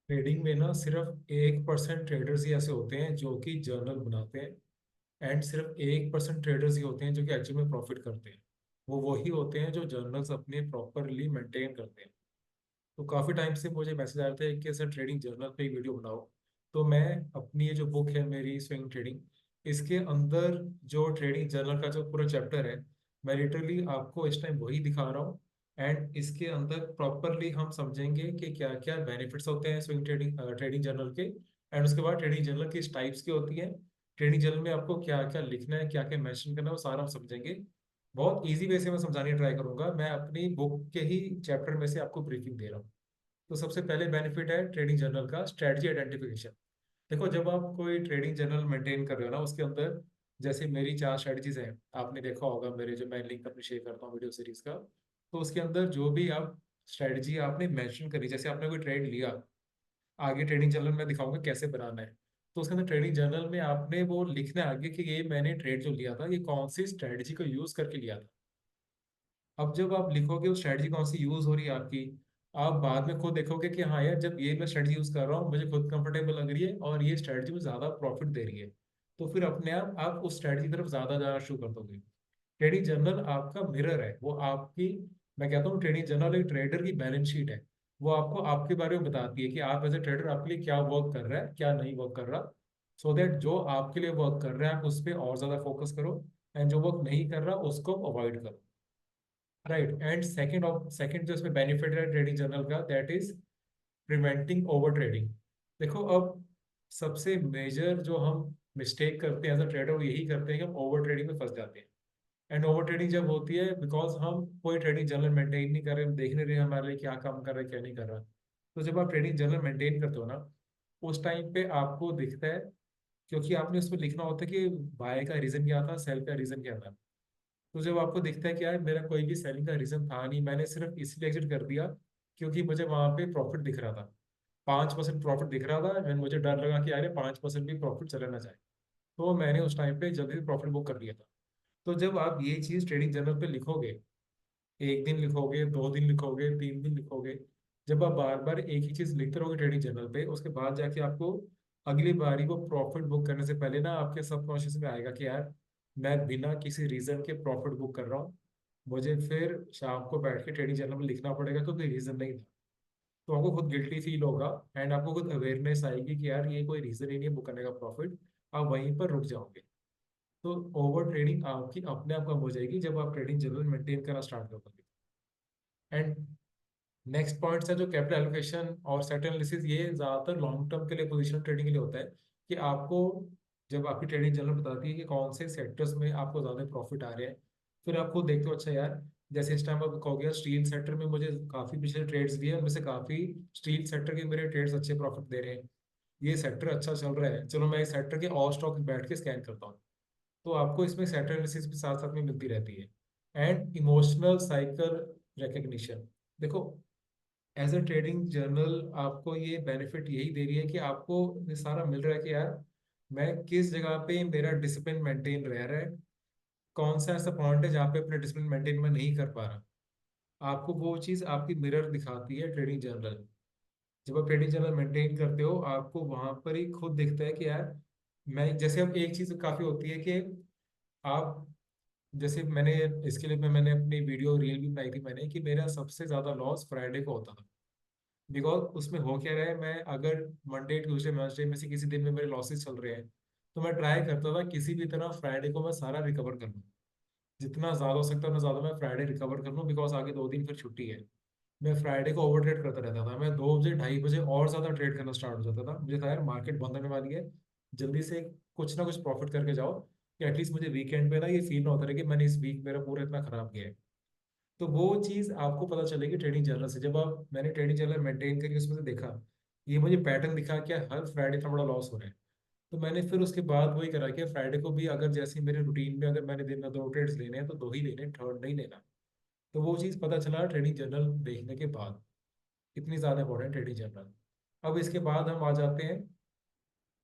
Trading में ना सिर्फ 1% ट्रेडर्स ही ऐसे होते हैं जो कि जर्नल बनाते हैं। एंड सिर्फ 1% ट्रेडर्स ही होते हैं जो कि एक्चुअल में प्रॉफिट करते हैं। वो वही होते हैं जो जर्नल्स अपने प्रॉपरली मेंटेन करते हैं। तो काफ़ी टाइम से मुझे मैसेज आया था कि सर ट्रेडिंग जर्नल पे एक वीडियो बनाओ। तो मैं अपनी ये जो बुक है मेरी स्विंग ट्रेडिंग, इसके अंदर जो ट्रेडिंग जर्नल का जो पूरा चैप्टर है, मैं लिटरली आपको इस टाइम वही दिखा रहा हूँ। एंड इसके अंदर प्रॉपरली हम समझेंगे कि क्या क्या बेनिफिट्स होते हैं स्विंग ट्रेडिंग ट्रेडिंग जर्नल के। एंड उसके बाद ट्रेडिंग जर्नल किस टाइप्स की होती है, ट्रेडिंग जर्नल में आपको क्या क्या लिखना है, क्या क्या मेंशन करना है, वो सारा हम समझेंगे। बहुत इजी वे से मैं समझाने ट्राई करूंगा। मैं अपनी बुक के ही चैप्टर में से आपको ब्रीफिंग दे रहा हूँ। तो सबसे पहले बेनिफिट है ट्रेडिंग जर्नल का स्ट्रेटजी आइडेंटिफिकेशन। देखो, जब आप कोई ट्रेडिंग जर्नल मेंटेन कर रहे हो ना, उसके अंदर जैसे मेरी 4 स्ट्रेटजीज हैं, आपने देखा होगा मेरे जो मैं लिंक अपनी शेयर करता हूँ वीडियो सीरीज का। तो उसके अंदर जो भी आप स्ट्रेटजी आपने मेंशन करी, जैसे आपने कोई ट्रेड लिया, आगे ट्रेडिंग जर्नल में दिखाऊंगा कैसे बनाना है। तो उसके अंदर ट्रेडिंग जर्नल में आपने वो लिखना है आगे कि ये मैंने ट्रेड जो लिया था ये कौन सी स्ट्रेटजी को यूज करके लिया था। अब जब आप लिखोगे वो स्ट्रेटजी कौन सी यूज हो रही है आपकी, आप बाद में खुद देखोगे कि हाँ यार, जब ये मैं स्ट्रेटजी यूज कर रहा हूँ मुझे खुद कंफर्टेबल लग रही है और ये स्ट्रेटजी मुझे ज्यादा प्रॉफिट दे रही है, तो फिर अपने आप उस स्ट्रेटजी की तरफ ज्यादा जाना शुरू कर दोगे। ट्रेडिंग जर्नल आपका मिरर है, वो आपकी, मैं कहता हूँ ट्रेडिंग जर्नल एक ट्रेडर की बैलेंस शीट है। वो आपको आपके बारे में बताती है कि आप एज ए ट्रेडर आपके लिए क्या वर्क कर रहा है, क्या नहीं वर्क कर रहा। सो दैट जो आपके लिए वर्क कर रहा है आप उस पर और ज्यादा फोकस करो, एंड जो वर्क नहीं कर रहा उसको अवॉइड करो। राइट। एंड सेकंड जो इसमें बेनिफिट है ट्रेडिंग जर्नल का, that is preventing over trading. देखो, अब सबसे मेजर जो हम मिस्टेक करते हैं एज अ ट्रेडर वो यही करते हैं कि हम ओवर ट्रेडिंग में फंस जाते हैं। एंड ओवर ट्रेडिंग जब होती है बिकॉज हम कोई ट्रेडिंग जर्नल मेंटेन नहीं कर रहे, हम देख नहीं रहे हमारे लिए क्या काम कर रहा है क्या नहीं कर रहा। तो जब आप ट्रेडिंग जर्नल मेंटेन करते हो ना, उस टाइम पे आपको दिखता है, क्योंकि आपने उसमें लिखना होता है कि बाय का रीजन क्या था, सेल का रीजन क्या था। तो जब आपको दिखता है कि यार मेरा कोई भी सेलिंग का रीजन था नहीं, मैंने सिर्फ इसलिए एग्जिट कर दिया क्योंकि मुझे वहां पे प्रॉफिट दिख रहा था, 5% प्रॉफिट दिख रहा था, एंड मुझे डर लगा कि यार 5% भी प्रॉफिट चला ना जाए, तो मैंने उस टाइम पे जल्दी से प्रॉफिट बुक कर लिया था। तो जब आप ये चीज ट्रेडिंग जर्नल पे लिखोगे, एक दिन लिखोगे, 2 दिन लिखोगे, 3 दिन लिखोगे, जब आप बार बार एक ही चीज लिखते रहोगे ट्रेडिंग जर्नल पे, उसके बाद जाके आपको अगली बारी वो प्रॉफिट बुक करने से पहले ना आपके सबकॉन्शियस में आएगा कि यार मैं बिना किसी रीजन के प्रॉफिट बुक कर रहा हूँ, मुझे फिर शाम को बैठ के ट्रेडिंग जर्नल में लिखना पड़ेगा क्योंकि रीजन नहीं था। तो आपको खुद गिल्टी फील होगा, एंड आपको खुद अवेयरनेस आएगी कि यार ये कोई रीजन ही नहीं है बुक करने का प्रॉफिट, आप वहीं पर रुक जाओगे। तो ओवर ट्रेडिंग आपकी अपने आप कम हो जाएगी जब आप ट्रेडिंग जर्नल मेंटेन करना स्टार्ट करोगे। एंड नेक्स्ट पॉइंट्स है जो कैपिटल एलोकेशन और सेट एनालिसिस, ये ज्यादातर लॉन्ग टर्म के लिए, पोजीशन ट्रेडिंग के लिए होता है कि आपको, जब आपकी ट्रेडिंग जर्नल बताती है कि कौन से सेक्टर्स में आपको ज्यादा प्रॉफिट आ रहे हैं, फिर आप खुद देखते हो अच्छा यार, जैसे इस टाइम आप कहोगे स्टील सेक्टर में मुझे काफी पिछले ट्रेड्स दिए, उनमें से काफी स्टील सेक्टर के मेरे ट्रेड्स अच्छे प्रॉफिट दे रहे हैं, ये सेक्टर अच्छा चल रहा है, चलो मैं इस सेक्टर के और स्टॉक बैठ के स्कैन करता हूँ। तो आपको इसमें सेक्टर एनालिसिस भी साथ साथ में मिलती रहती है। एंड इमोशनल साइकिल रिकग्निशन, देखो, एज अ ट्रेडिंग जर्नल आपको ये बेनिफिट यही दे रही है कि आपको ये सारा मिल रहा है कि यार मैं किस जगह पे मेरा डिसिप्लिन मेंटेन रह रहा है, कौन सा ऐसा पॉइंट है जहाँ पे अपने डिसिप्लिन मेंटेन मैं नहीं कर पा रहा। आपको वो चीज़ आपकी मिरर दिखाती है ट्रेडिंग जर्नल। जब आप ट्रेडिंग जर्नल मेंटेन करते हो आपको वहां पर ही खुद दिखता है कि यार मैं, जैसे अब एक चीज़ काफ़ी होती है कि आप, जैसे मैंने इसके लिए मैंने अपनी वीडियो रील भी बनाई थी मैंने, कि मेरा सबसे ज़्यादा लॉस फ्राइडे को होता था। बिकॉज उसमें हो क्या रहा है, मैं अगर मंडे ट्यूसडे वेडनेसडे में से किसी दिन में मेरे लॉसेस चल रहे हैं, तो मैं ट्राई करता था किसी भी तरह फ्राइडे को मैं सारा रिकवर कर लूँ, जितना ज़्यादा हो सकता है उतना ज़्यादा मैं फ्राइडे रिकवर कर लूँ, बिकॉज आगे 2 दिन फिर छुट्टी है। मैं फ्राइडे को ओवर ट्रेड करता रहता था, मैं 2 बजे 2:30 बजे और ज़्यादा ट्रेड करना स्टार्ट हो जाता था, मुझे था यार मार्केट बंद होने वाली है, जल्दी से कुछ ना कुछ प्रॉफिट करके जाओ, कि एटलीस्ट मुझे वीकेंड पे ना ये फील ना होता रहे कि मैंने इस वीक मेरा पूरा इतना खराब गया है। तो वो चीज़ आपको पता चलेगी ट्रेडिंग जर्नल से, जब आप, मैंने ट्रेडिंग जर्नल मेंटेन करके उसमें से देखा, ये मुझे पैटर्न दिखा कि हर फ्राइडे इतना बड़ा लॉस हो रहा है। तो मैंने फिर उसके बाद वही करा कि फ्राइडे को भी अगर जैसे मेरे रूटीन में अगर मैंने दिन में 2 ट्रेड्स लेने हैं तो 2 ही लेने, थर्ड नहीं लेना। तो वो चीज़ पता चला ट्रेडिंग जर्नल देखने के बाद, इतनी ज़्यादा इंपॉर्टेंट ट्रेडिंग जर्नल। अब इसके बाद हम आ जाते हैं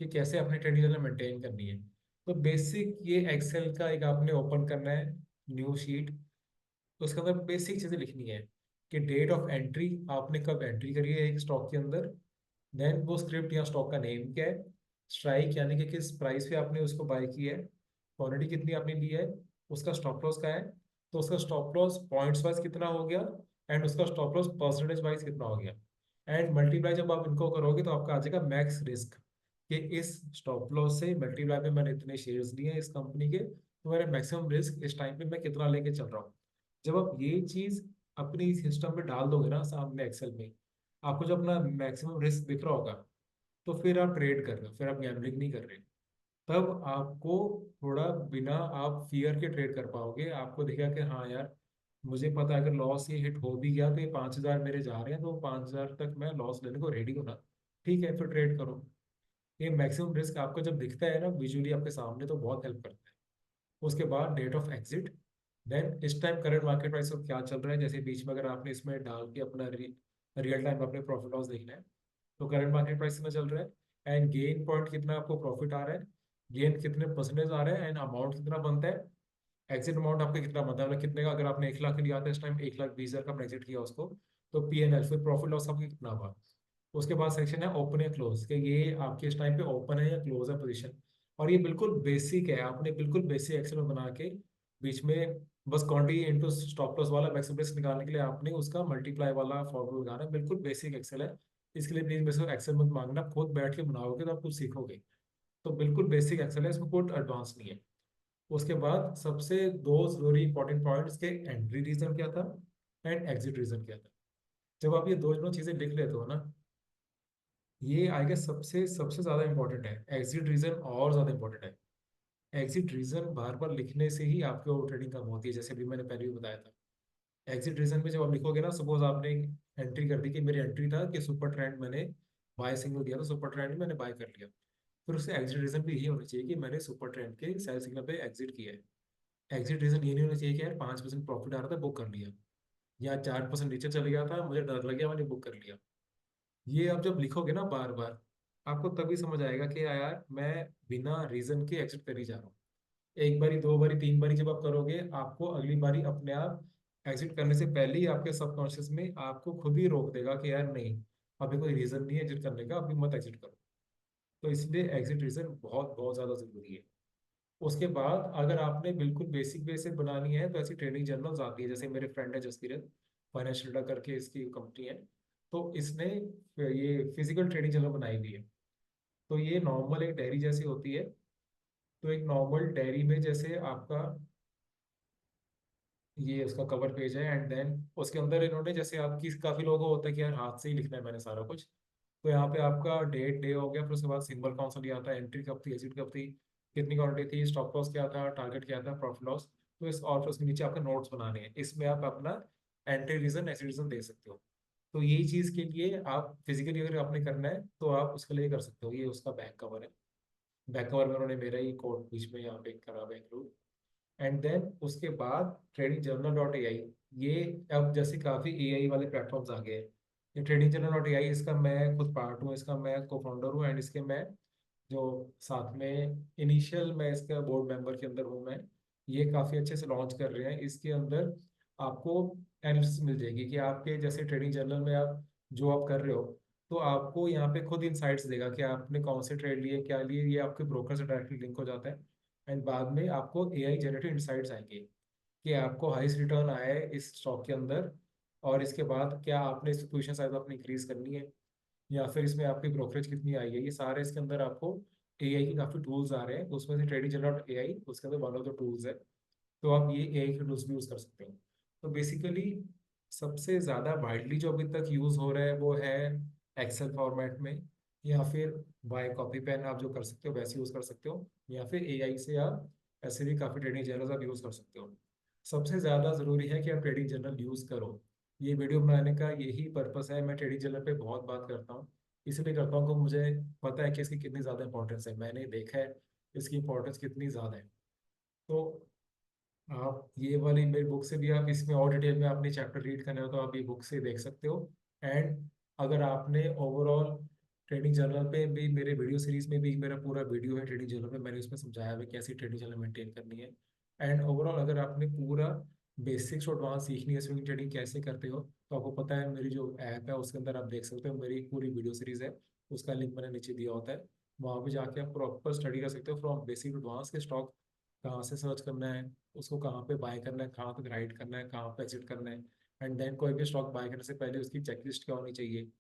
कि कैसे अपनी ट्रेडिंग जर्नल मेंटेन करनी है। तो बेसिक ये एक्सेल का एक आपने ओपन करना है न्यू शीट, तो उसके अंदर बेसिक चीज़ें लिखनी है कि डेट ऑफ एंट्री, आपने कब एंट्री करी है एक स्टॉक के अंदर, देन वो स्क्रिप्ट या स्टॉक का नेम क्या है, स्ट्राइक यानी कि किस प्राइस पे आपने उसको बाय किया है, क्वांटिटी कितनी आपने ली है, उसका स्टॉप लॉस क्या है, तो उसका स्टॉप लॉस पॉइंट्स वाइज कितना हो गया, एंड उसका स्टॉप लॉस परसेंटेज वाइज कितना हो गया, एंड मल्टीप्लाई जब आप इनको करोगे तो आपका आ जाएगा मैक्स रिस्क, कि इस स्टॉप लॉस से मल्टीप्लाई में मैंने इतने शेयर्स लिए हैं इस कंपनी के, तो मेरा मैक्सिमम रिस्क इस टाइम पे मैं कितना लेके चल रहा हूँ। जब आप ये चीज अपनी सिस्टम में डाल दोगे ना सामने एक्सेल में, आपको जब अपना मैक्सिमम रिस्क दिख रहा होगा, तो फिर आप ट्रेड कर रहे हो, फिर आप गैम्बलिंग नहीं कर रहे। तब आपको थोड़ा बिना आप फियर के ट्रेड कर पाओगे, आपको दिखेगा कि हाँ यार, मुझे पता है अगर लॉस ये हिट हो भी गया तो ये 5,000 मेरे जा रहे हैं, तो 5,000 तक मैं लॉस लेने को रेडी हूँ ना, ठीक है फिर ट्रेड करो। ये मैक्सिमम रिस्क आपको जब दिखता है ना विजुअली आपके सामने, तो बहुत हेल्प करता है। उसके बाद डेट ऑफ एग्जिट, देन इस टाइम करंट मार्केट प्राइस को क्या चल रहा है, जैसे बीच में अगर आपने इसमें डाल के अपना रियल टाइम अपने प्रॉफिट लॉस देखना है, तो करंट मार्केट प्राइस कितना चल रहा है, एंड गेन पॉइंट कितना आपको प्रॉफिट आ रहा है, गेन कितने परसेंटेज आ रहा है, एंड अमाउंट कितना बनता है, एग्जिट अमाउंट आपका कितना बनता है, मतलब कितने का, अगर आपने 1 लाख लिया था इस टाइम, 1,20,000 का आपने एग्जिट किया उसको, तो PNL फिर प्रॉफिट लॉस आपका कितना हुआ। उसके बाद सेक्शन है ओपन या क्लोज, कि ये आपके इस टाइम पे ओपन है या क्लोज है पोजीशन। और ये बिल्कुल बेसिक है, आपने बिल्कुल बेसिक एक्सेल में बना के बीच में बस क्वांटिटी इंटू स्टॉप लॉस वाला मैक्सिमम रिस्क निकालने के लिए आपने उसका मल्टीप्लाई वाला फॉर्मूला लगाना है, बिल्कुल बेसिक एक्सेल है। इसके लिए प्लीज मेरे से एक्सेल मत मांगना, खुद बैठ के बनाओगे तो आप कुछ सीखोगे। तो बिल्कुल बेसिक एक्सेल है, इसमें कोई एडवांस नहीं है। उसके बाद सबसे दो जरूरी इंपॉर्टेंट पॉइंट्स के, एंट्री रीजन क्या था एंड एग्जिट रीजन क्या था। जब आप ये दोनों चीजें लिख लेते हो ना, ये आई गेस सबसे सबसे ज्यादा इंपॉर्टेंट है, एग्जिट रीजन और ज्यादा इंपॉर्टेंट है। एग्जिट रीजन बार बार लिखने से ही आपकी ओवर ट्रेडिंग कम होती है, जैसे अभी मैंने पहले भी बताया था। एग्जिट रीजन में जब आप लिखोगे ना, सपोज आपने एंट्री कर दी कि मेरी एंट्री था कि सुपर ट्रेंड मैंने बाय सिग्नल दिया, तो सुपर ट्रेंड में मैंने बाय कर लिया, फिर उससे एग्जिट रीजन भी यही होना चाहिए कि मैंने सुपर ट्रेंड के सेल सिग्नल पे एग्जिट किया है। एग्जिट रीजन ये नहीं होना चाहिए कि यार 5% प्रॉफिट आ रहा था बुक कर लिया, या 4% नीचे चले गया था मुझे डर लग गया मैंने बुक कर लिया। ये आप जब लिखोगे ना बार बार, आपको तभी समझ आएगा कि यार मैं बिना रीजन के एग्जिट कर ही जा रहा हूँ। एक बारी, दो बारी, तीन बारी जब आप करोगे, आपको अगली बारी अपने आप एग्जिट करने से पहले ही आपके सबकॉन्शियस में आपको खुद ही रोक देगा कि यार नहीं, अभी कोई रीजन नहीं है एग्जिट करने का, अभी मत एग्जिट करो। तो इसलिए एग्जिट रीजन बहुत बहुत ज्यादा जरूरी है। उसके बाद अगर आपने बिल्कुल बेसिक वे से बनानी है, तो ऐसी ट्रेडिंग जर्नल्स आती है, जैसे मेरे फ्रेंड है जसकीरत, फाइनेंशियल डा करके इसकी कंपनी है, तो इसने ये फिजिकल ट्रेडिंग जर्नल बनाई हुई है। तो ये नॉर्मल एक डायरी जैसी होती है। तो एक नॉर्मल डायरी में जैसे आपका ये उसका कवर पेज है, एंड देन उसके अंदर इन्होंने, जैसे आपकी काफी लोगों को होता है कि यार हाथ से ही लिखना है मैंने सारा कुछ, तो यहाँ पे आपका डेट डे हो गया, फिर उसके बाद सिंबल कौन सा लिया था, एंट्री कब थी, एग्जिट कब थी, कितनी क्वांटिटी थी, स्टॉप लॉस क्या था, टारगेट क्या था, प्रॉफिट लॉस। तो इस और फिर उसके नीचे आपके नोट्स बनाने हैं, इसमें आप अपना एंट्री रीजन एक्सिट रीजन दे सकते हो। तो यही चीज के लिए आप फिजिकली अगर आपने करना है तो आप उसके लिए कर सकते हो। ये उसका बैक कवर है, बैक कवर में उन्होंने मेरा ही कोड बीच में यहाँ पे करा हुआ है include। एंड देन उसके बाद ट्रेडिंग जर्नल डॉट ए आई, ये अब जैसे काफ़ी AI वाले प्लेटफॉर्म्स आ गए हैं। ये ट्रेडिंग जर्नल डॉट ए आई, इसका मैं खुद पार्ट हूँ, इसका मैं को फाउंडर हूँ, एंड इसके मैं जो साथ में इनिशियल मैं इसका बोर्ड मेंबर के अंदर हूँ मैं। ये काफ़ी अच्छे से लॉन्च कर रहे हैं। इसके अंदर आपको एनालिसिस मिल जाएगी कि आपके जैसे ट्रेडिंग जर्नल में आप जो आप कर रहे हो, तो आपको यहाँ पे खुद इंसाइट्स देगा कि आपने कौन से ट्रेड लिए, क्या लिए, ये आपके ब्रोकर से डायरेक्टली लिंक हो जाता है। एंड बाद में आपको AI जनरेटेड इंसाइट्स आएंगे कि आपको हाईएस्ट रिटर्न आया है इस स्टॉक के अंदर, और इसके बाद क्या आपने इसकी पोजीशन साइज अपनी इंक्रीज करनी है, या फिर इसमें आपकी ब्रोकरेज कितनी आई है, ये सारे इसके अंदर आपको AI के काफ़ी टूल्स आ रहे हैं, उसमें से ट्रेडिंग जनरल AI उसके अंदर वन ऑफ द टूल्स है। तो आप ये AI के टूल्स भी यूज़ कर सकते हो। तो बेसिकली सबसे ज़्यादा वाइडली जो अभी तक यूज़ हो रहा है वो है एक्सेल फॉर्मेट में, या फिर बाय कॉपी पेन आप जो कर सकते हो वैसे यूज़ कर सकते हो, या फिर AI से आप ऐसे भी काफ़ी ट्रेडिंग जर्नल्स आप यूज़ कर सकते हो। सबसे ज़्यादा ज़रूरी है कि आप ट्रेडिंग जर्नल यूज़ करो। ये वीडियो बनाने का यही पर्पस है, मैं ट्रेडिंग जर्नल पे बहुत बात करता हूँ, इसलिए करता हूँ कि मुझे पता है कि इसकी कितनी ज़्यादा इंपॉर्टेंस है, मैंने देखा है इसकी इंपॉर्टेंस कितनी ज़्यादा है। तो आप ये वाली मेरी बुक से भी, आप इसमें और डिटेल में आपने चैप्टर रीड करना हो तो आप ये बुक से देख सकते हो। एंड अगर आपने ओवरऑल ट्रेडिंग जर्नल पे भी, मेरे वीडियो सीरीज में भी मेरा पूरा वीडियो है ट्रेडिंग जर्नल पे, मैंने उसमें समझाया है कैसे ट्रेडिंग जर्नल मेंटेन करनी है। एंड ओवरऑल अगर आपने पूरा बेसिक्स और एडवांस सीखनी है स्विंग ट्रेडिंग कैसे करते हो, तो आपको पता है मेरी जो ऐप है उसके अंदर आप देख सकते हो, मेरी पूरी वीडियो सीरीज है, उसका लिंक मैंने नीचे दिया होता है। वहाँ पे जाके आप प्रॉपर स्टडी कर सकते हो फ्रॉम बेसिक टू एडवांस के स्टॉक कहाँ से सर्च करना है, उसको कहाँ पे बाय करना है, कहाँ तक राइट करना है, कहाँ पे एग्जिट करना है। एंड देन कोई भी स्टॉक बाय करने से पहले उसकी चेकलिस्ट क्या होनी चाहिए,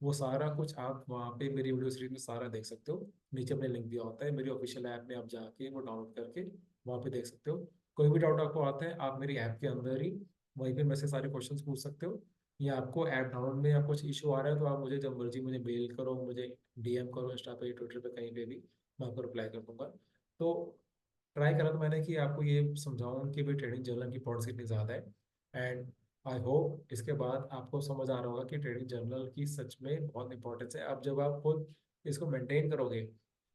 वो सारा कुछ आप वहाँ पे मेरी वीडियो सीरीज में सारा देख सकते हो। नीचे अपने लिंक दिया होता है, मेरी ऑफिशियल ऐप में आप जाके वो डाउनलोड करके वहाँ पे देख सकते हो। कोई भी डाउट आपको आता है आप मेरी ऐप के अंदर ही वहीं पे मेरे से सारे क्वेश्चंस पूछ सकते हो। या आपको ऐप डाउनलोड में या कुछ इशू आ रहा है तो आप मुझे जब मर्जी मुझे मेल करो, मुझे डीएम करो, इंस्टा पे, ट्विटर पे, कहीं पे भी, मैं आपको रिप्लाई कर दूंगा। तो ट्राई करा तो मैंने कि आपको ये समझाऊं कि भाई ट्रेडिंग जर्नल की इंपॉर्टेंस कितनी ज़्यादा है। एंड आई होप इसके बाद आपको समझ आ रहा होगा कि ट्रेडिंग जर्नल की सच में बहुत इंपॉर्टेंस है। अब जब आप खुद इसको मेंटेन करोगे,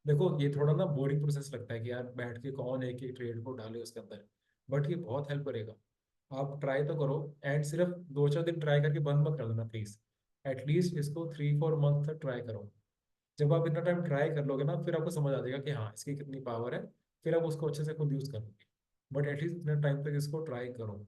देखो ये थोड़ा ना बोरिंग प्रोसेस लगता है कि यार बैठ के कौन एक एक ट्रेड को डाले उसके अंदर, बट ये बहुत हेल्प करेगा। आप ट्राई तो करो, एंड सिर्फ 2-4 दिन ट्राई करके बंद मत कर देना प्लीज। एटलीस्ट इसको 3-4 मंथ तक ट्राई करो। जब आप इतना टाइम ट्राई कर लोगे ना फिर आपको समझ आ जाएगा कि हाँ इसकी कितनी पावर है, फिर आप उसको अच्छे से खुद यूज करोगे। बट एटलीस्ट इतना टाइम तक इसको ट्राई करो।